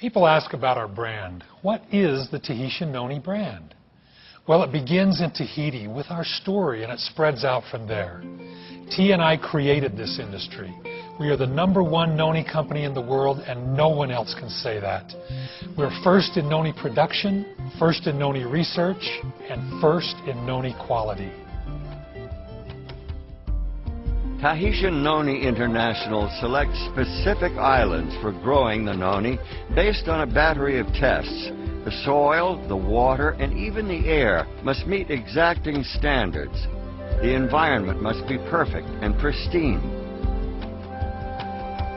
People ask about our brand. What is the Tahitian Noni brand? Well, it begins in Tahiti with our story, and it spreads out from there. T and I created this industry. We are the #1 Noni company in the world, and no one else can say that. We're first in Noni production, first in Noni research, and first in Noni quality. Tahitian Noni International selects specific islands for growing the noni based on a battery of tests. The soil, the water, and even the air must meet exacting standards. The environment must be perfect and pristine.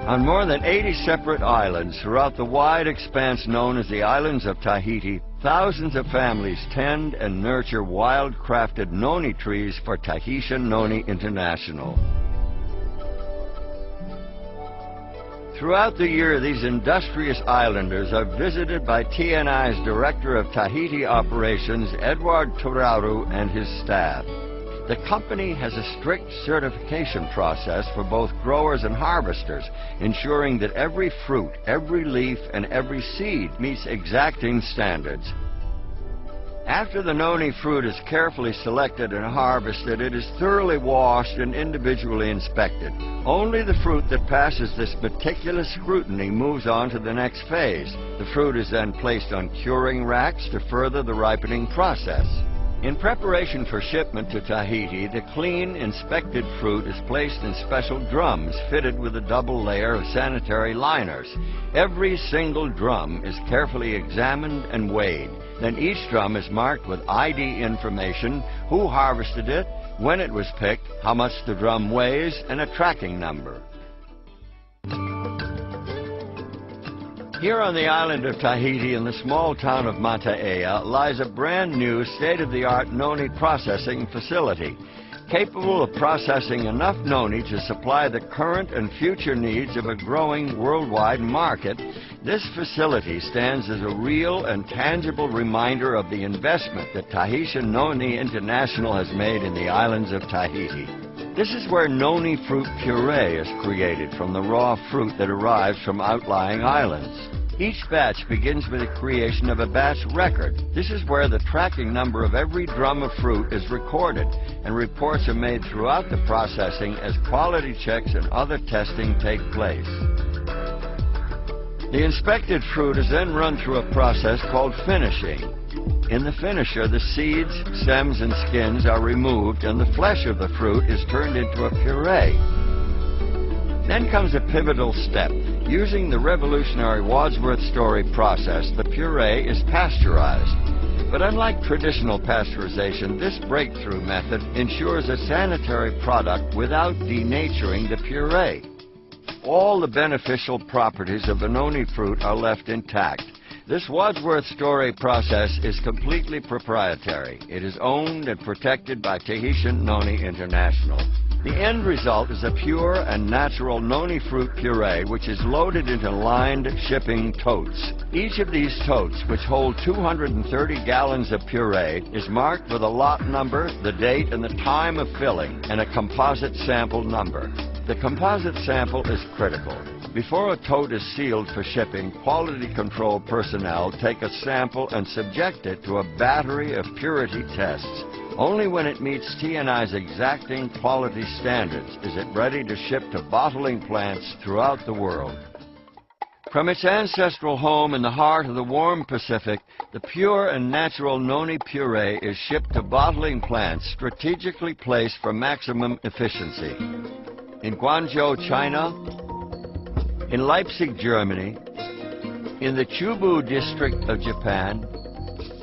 On more than 80 separate islands throughout the wide expanse known as the islands of Tahiti, thousands of families tend and nurture wild-crafted noni trees for Tahitian Noni International. Throughout the year, these industrious islanders are visited by TNI's Director of Tahiti Operations, Edward Turaru, and his staff. The company has a strict certification process for both growers and harvesters, ensuring that every fruit, every leaf, and every seed meets exacting standards. After the noni fruit is carefully selected and harvested, it is thoroughly washed and individually inspected. Only the fruit that passes this meticulous scrutiny moves on to the next phase. The fruit is then placed on curing racks to further the ripening process. In preparation for shipment to Tahiti, the clean, inspected fruit is placed in special drums fitted with a double layer of sanitary liners. Every single drum is carefully examined and weighed. Then each drum is marked with ID information, who harvested it, when it was picked, how much the drum weighs, and a tracking number. Here on the island of Tahiti in the small town of Mataaea lies a brand new state-of-the-art noni processing facility, capable of processing enough noni to supply the current and future needs of a growing worldwide market. This facility stands as a real and tangible reminder of the investment that Tahitian Noni International has made in the islands of Tahiti. This is where noni fruit puree is created from the raw fruit that arrives from outlying islands. Each batch begins with the creation of a batch record. This is where the tracking number of every drum of fruit is recorded, and reports are made throughout the processing as quality checks and other testing take place. The inspected fruit is then run through a process called finishing. In the finisher, the seeds, stems, and skins are removed, and the flesh of the fruit is turned into a puree. Then comes a pivotal step. Using the revolutionary Wadsworth Story process, the puree is pasteurized. But unlike traditional pasteurization, this breakthrough method ensures a sanitary product without denaturing the puree. All the beneficial properties of the noni fruit are left intact. This Wadsworth Story process is completely proprietary. It is owned and protected by Tahitian Noni International. The end result is a pure and natural noni fruit puree, which is loaded into lined shipping totes. Each of these totes, which hold 230 gallons of puree, is marked with a lot number, the date, and the time of filling, and a composite sample number. The composite sample is critical. Before a tote is sealed for shipping, quality control personnel take a sample and subject it to a battery of purity tests. Only when it meets TNI's exacting quality standards is it ready to ship to bottling plants throughout the world. From its ancestral home in the heart of the warm Pacific, the pure and natural noni puree is shipped to bottling plants strategically placed for maximum efficiency. In Guangzhou, China, in Leipzig, Germany, in the Chubu district of Japan,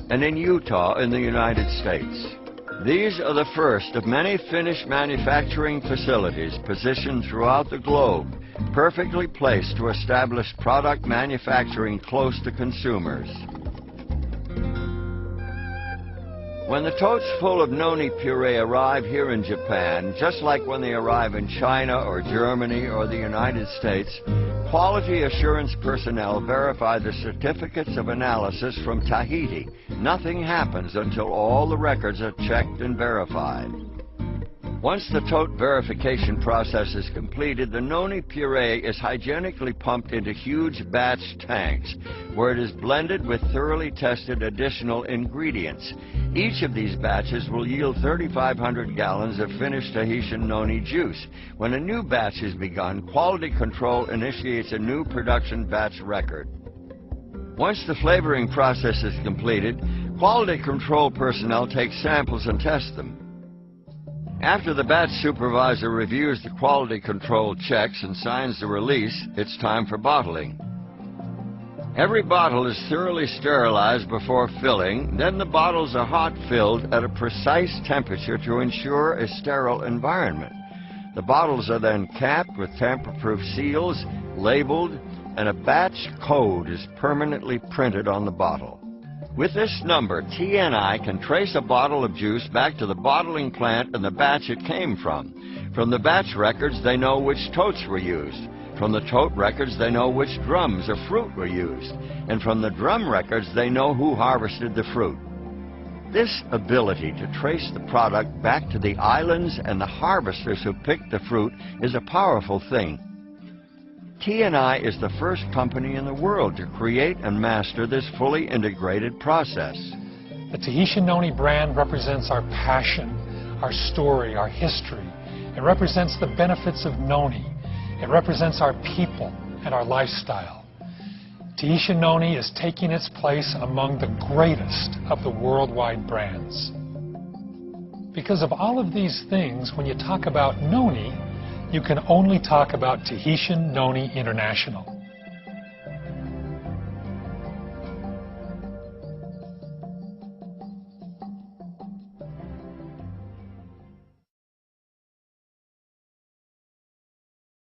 and in Utah in the United States. These are the first of many finished manufacturing facilities positioned throughout the globe, perfectly placed to establish product manufacturing close to consumers. When the totes full of noni puree arrive here in Japan, just like when they arrive in China or Germany or the United States, quality assurance personnel verify the certificates of analysis from Tahiti. Nothing happens until all the records are checked and verified. Once the tote verification process is completed, the noni puree is hygienically pumped into huge batch tanks, where it is blended with thoroughly tested additional ingredients. Each of these batches will yield 3,500 gallons of finished Tahitian noni juice. When a new batch is begun, quality control initiates a new production batch record. Once the flavoring process is completed, quality control personnel take samples and test them. After the batch supervisor reviews the quality control checks and signs the release, it's time for bottling. Every bottle is thoroughly sterilized before filling, then the bottles are hot filled at a precise temperature to ensure a sterile environment. The bottles are then capped with tamper-proof seals, labeled, and a batch code is permanently printed on the bottle. With this number, TNI can trace a bottle of juice back to the bottling plant and the batch it came from. From the batch records, they know which totes were used. From the tote records, they know which drums of fruit were used. And from the drum records, they know who harvested the fruit. This ability to trace the product back to the islands and the harvesters who picked the fruit is a powerful thing. TNI is the first company in the world to create and master this fully integrated process. The Tahitian Noni brand represents our passion, our story, our history. It represents the benefits of noni. It represents our people and our lifestyle. Tahitian Noni is taking its place among the greatest of the worldwide brands. Because of all of these things, when you talk about noni, you can only talk about Tahitian Noni International.